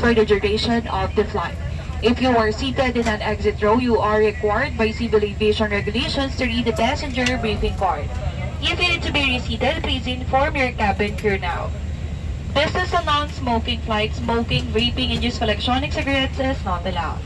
for the duration of the flight. If you are seated in an exit row, you are required by civil aviation regulations to read the passenger briefing card. If you need to be reseated, please inform your cabin crew now. Business and non-smoking flights, smoking, vaping, and use of electronic cigarettes is not allowed.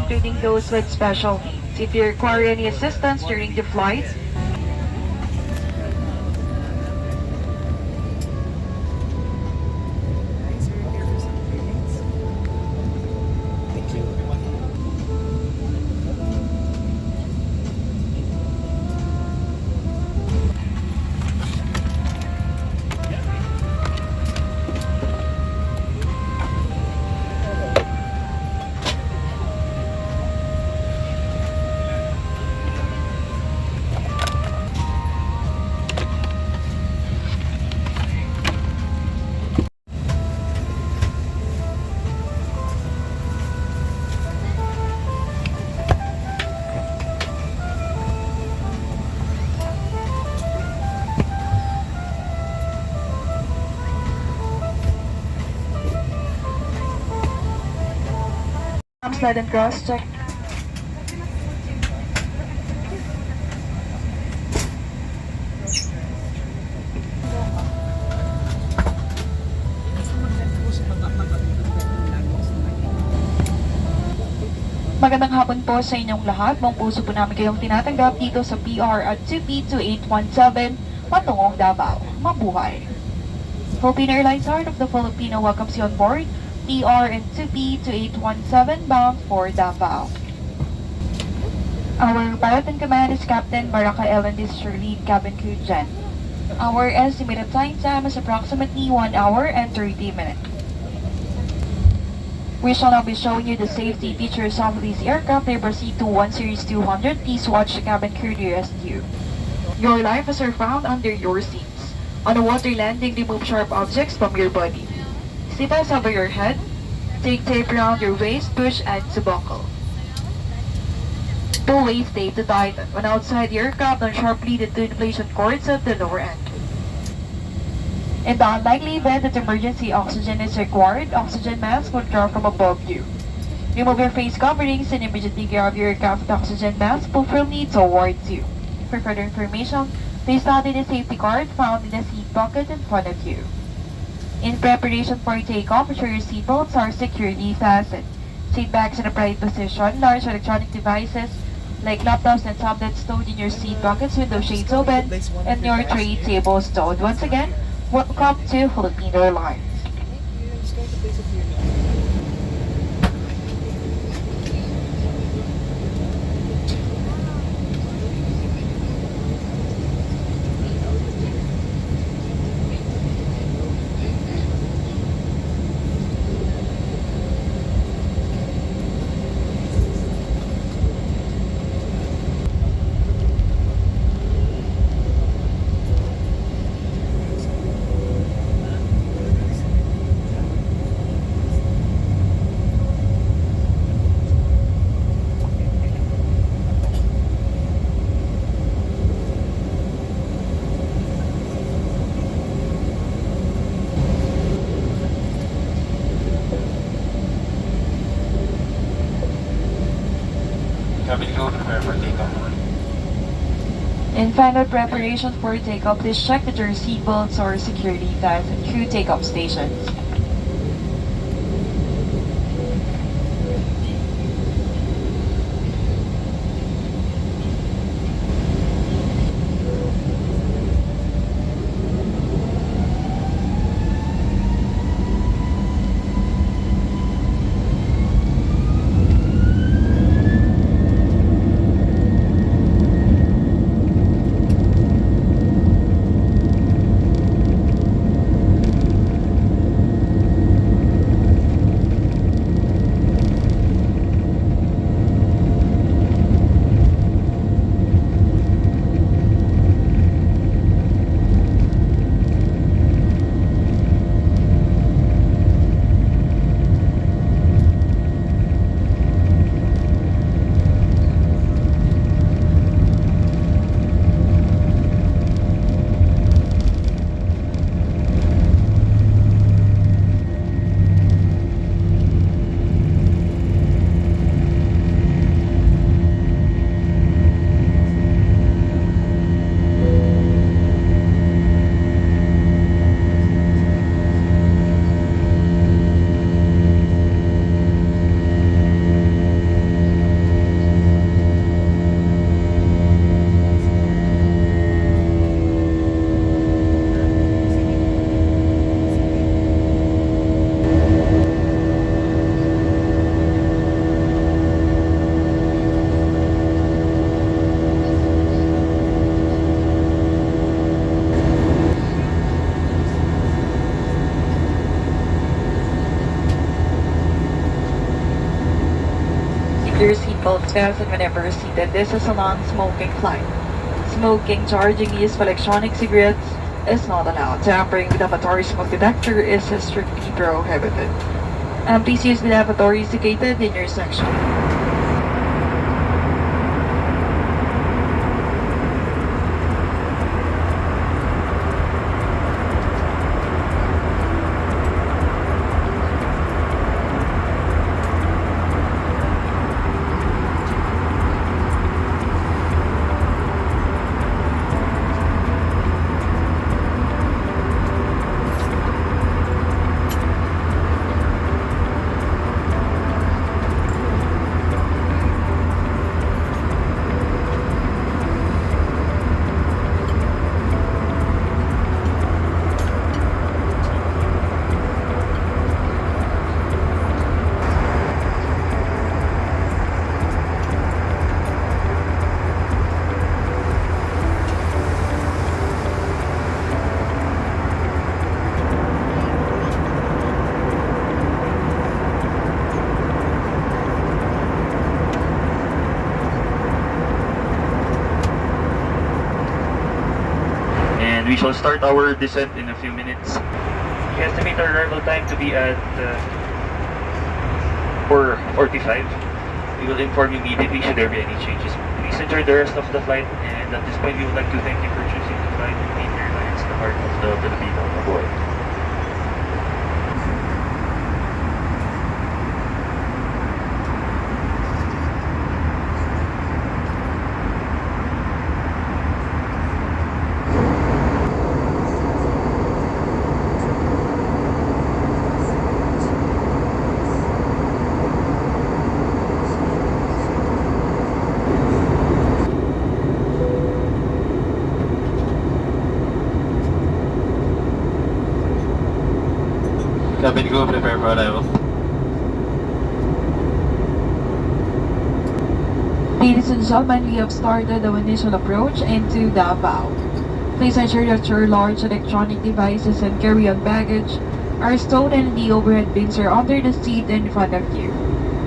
Including those with special needs. If you require any assistance during the flight, slide and cross check. Magandang hapon po sa inyong lahat. Buong puso po namin kayong tinatanggap dito sa PR at RP-C9921-200 patungong Davao. Mabuhay! Philippine Airlines, Heart of the Filipino welcomes you on board PR and RP-C2817 bound for Davao. Our pilot in command is Captain Baraka L and this is your lead cabin crew Jen. Our estimated time is approximately 1 hour and 30 minutes. We shall now be showing you the safety features of this aircraft Airbus A321 Series 200. Please watch the cabin crew to rescue. Your life is found under your seats. On a water landing, remove sharp objects from your body. Seatbelts over your head. Take tape around your waist, push and to buckle. Pull waist tape to tighten. When outside the aircraft, on sharply the two inflation cords at the lower end. In the unlikely event that emergency oxygen is required, oxygen masks will drop from above you. Remove your face coverings and immediately grab your aircraft oxygen mask pull firmly towards you. For further information, please study the safety card found in the seat pocket in front of you. In preparation for takeoff, ensure your seatbelts are securely fastened. Seat backs in a upright position, large electronic devices like laptops and tablets stowed in your seat pockets, window shades open, and your tray table stowed. Once again, welcome to Philippine Airlines. In final preparation for takeoff, please check that your seatbelts are securely fastened through takeoff stations. fastened whenever seated. This is a non-smoking flight. Smoking, charging use of electronic cigarettes is not allowed. Tampering with the lavatory smoke detector is strictly prohibited. Please use the lavatories located in your section. We shall start our descent in a few minutes. We estimate our arrival time to be at 4:45. We will inform you immediately should there be any changes. Please enjoy the rest of the flight, and at this point we would like to thank you for choosing to fly with Airlines, the heart of the Filipino boy. Cabin crew, prepare for arrival. Ladies and gentlemen, we have started the initial approach into Davao. Please ensure that your large electronic devices and carry-on baggage are stowed in the overhead bins or under the seat in front of you.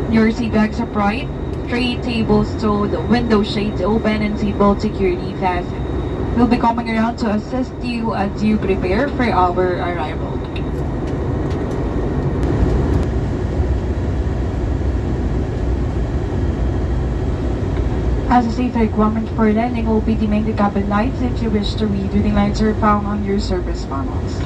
Your seat bags upright, tray tables stowed, window shades open, and seatbelt securely fastened. We'll be coming around to assist you as you prepare for our arrival. As a safety requirement for landing, will be dimming the cabin lights. If you wish to read, reading lights are found on your service manuals.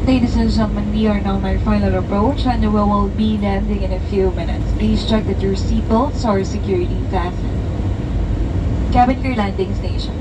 Ladies and gentlemen, we are now on our final approach and we will be landing in a few minutes. Please check that your seatbelts are securely fastened. Cabin crew landing stations.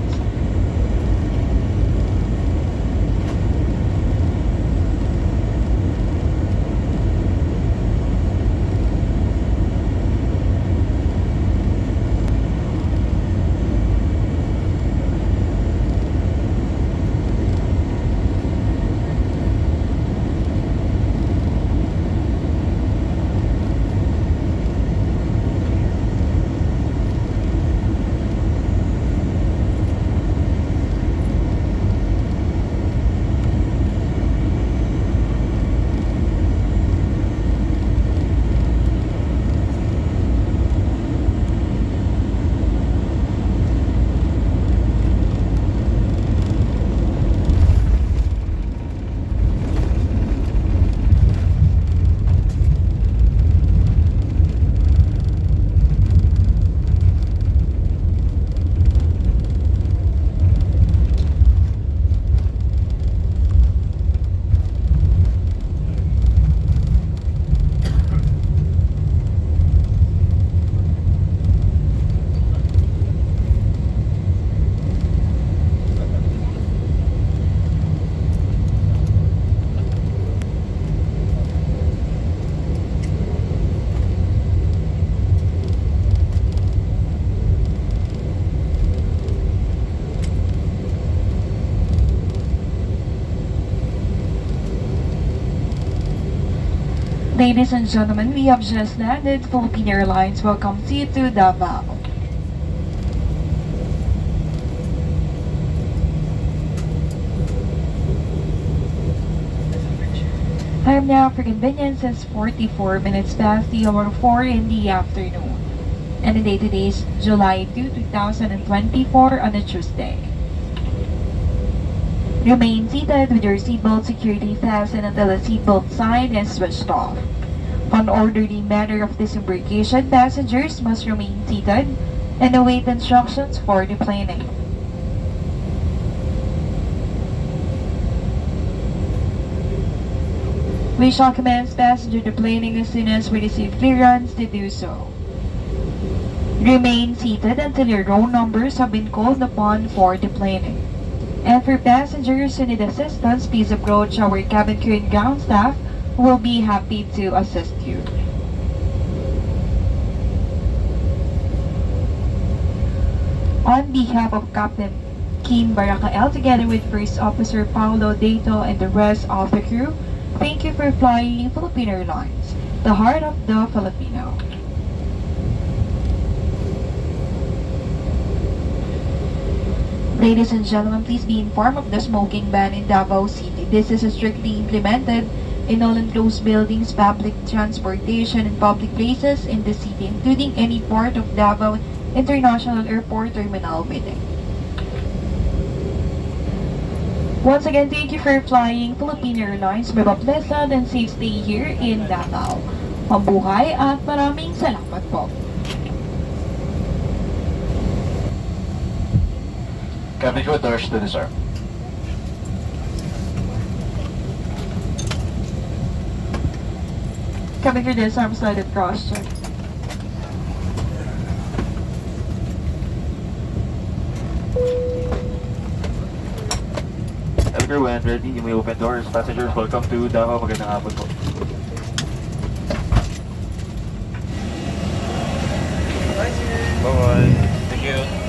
Ladies and gentlemen, we have just landed. Philippine Airlines welcomes you to Davao. Time now for convenience is 44 minutes past the hour 4 in the afternoon. And the date today is July 2, 2024 on a Tuesday. Remain seated with your seatbelt securely fastened until the seatbelt sign is switched off. On orderly manner of disembarkation, passengers must remain seated and await instructions for deplaning. We shall commence passenger deplaning as soon as we receive clearance to do so. Remain seated until your row numbers have been called upon for deplaning. And for passengers who need assistance, please approach our cabin crew and ground staff who will be happy to assist you. On behalf of Captain Kim Barakael, together with First Officer Paulo Dato and the rest of the crew, thank you for flying Philippine Airlines, the heart of the Filipino. Ladies and gentlemen, please be informed of the smoking ban in Davao City. This is strictly implemented in all enclosed buildings, public transportation, and public places in the city, including any part of Davao International Airport Terminal building. Once again, thank you for flying Philippine Airlines. Have a pleasant and safe stay here in Davao. Mabuhay at maraming salamat po. Cabin crew, doors to disarm. Coming for this arm slided cross check. Cabin crew, when ready, you may open doors. Passengers, welcome to Davao. Magandang hapon po. Bye-bye. Thank you.